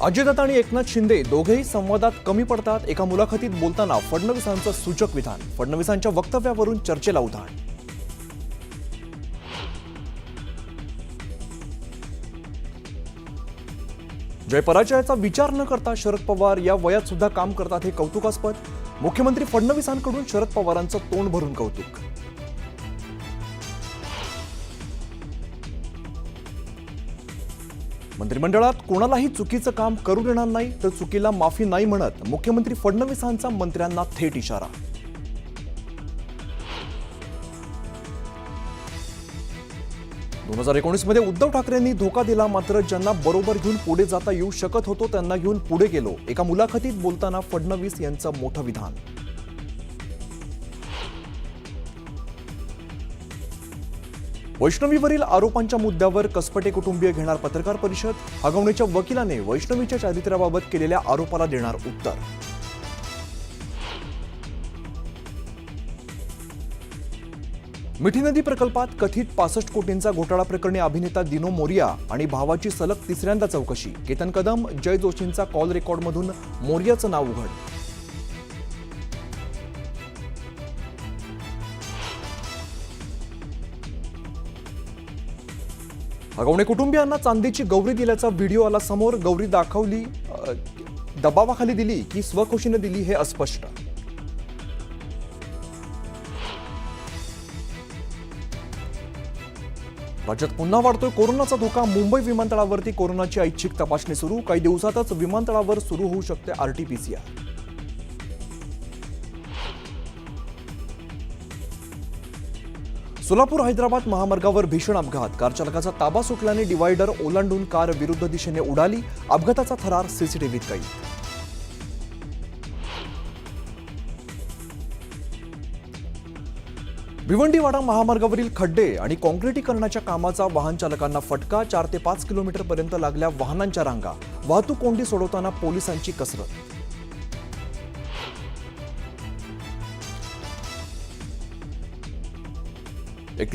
अजितदादा आणि एकनाथ शिंदे दोघेही संवादात कमी पडतात। एका मुलाखतीत बोलताना फडणवीसांचं सूचक विधान, फडणवीसांच्या वक्तव्यावरून चर्चेला उधाण। जय पराजयाचा विचार न करता शरद पवार या वयात सुद्धा काम करतात हे कौतुकास्पद। मुख्यमंत्री फडणवीसांकडून शरद पवारांचं तोंड भरून कौतुक। मंत्रिमंडळात कोणालाही चुकीचं काम करू देणार नाही तर चुकीला माफी नाही म्हणत मुख्यमंत्री फडणवीसांचा मंत्र्यांना थेट इशारा। दोन 2019 मध्ये उद्धव ठाकरेंनी धोका दिला, मात्र ज्यांना बरोबर घेऊन पुढे जाता येऊ शकत होतो त्यांना घेऊन पुढे गेलो। एका मुलाखतीत बोलताना फडणवीस यांचं मोठं विधान। वैष्णवीवरील आरोपांच्या मुद्द्यावर कसपटे कुटुंबीय घेणार पत्रकार परिषद। हगवणीच्या वकिलाने वैष्णवीच्या चारित्र्याबाबत केलेल्या आरोपाला देणार उत्तर। मिठी नदी प्रकल्पात कथित 65 कोटींचा घोटाळा प्रकरणी अभिनेता दिनो मोरिया आणि भावाची सलग तिसऱ्यांदा चौकशी। केतन कदम, जय जोशींचा कॉल रेकॉर्डमधून मोरियाचं नाव उघड। हगवणे कुटुंबियांना चांदीची गौरी दिल्याचा व्हिडिओ आला समोर। गौरी दाखवली दबावाखाली दिली की स्वखुशीने दिली हे अस्पष्ट। राज्यात पुन्हा वाढतोय कोरोनाचा धोका। मुंबई विमानतळावरती कोरोनाची ऐच्छिक तपासणी सुरू। काही दिवसातच विमानतळावर सुरू होऊ शकते RT-PCR। सोलापूर हैदराबाद महामार्गावर भीषण अपघात। कार चालकाचा ताबा सुटल्याने डिवायडर ओलांडून कार विरुद्ध दिशेने उडाली। अपघाताचा थरार सीसीटीव्हीत कैद। भिवंडीवाडा महामार्गावरील खड्डे आणि काँक्रिटीकरणाच्या कामाचा वाहन चालकांना फटका। 4 ते 5 किलोमीटरपर्यंत लागल्या वाहनांच्या रांगा। वाहतूक कोंडी सोडवताना पोलिसांची कसरत।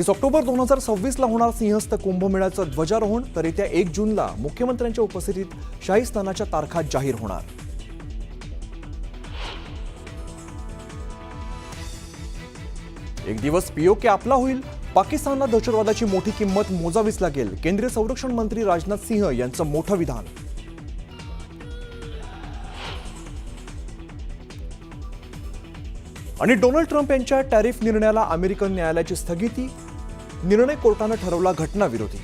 ऑक्टोबर 2026 ला होणार सिंहस्थ कुंभमेळ्याचं ध्वजारोहण, तर येत्या 1 जूनला मुख्यमंत्र्यांच्या उपस्थितीत शाही स्नानाच्या तारखा जाहीर होणार। एक दिवस POK आपला होईल, पाकिस्तानला दहशतवादाची मोठी किंमत मोजावीच लागेल। केंद्रीय संरक्षण मंत्री राजनाथ सिंह यांचं मोठं विधान। आणि डोनाल्ड ट्रम्प यांच्या टॅरिफ निर्णयाला अमेरिकन न्यायालयाची स्थगिती। निर्णय कोर्टाने ठरवला घटनाविरोधी।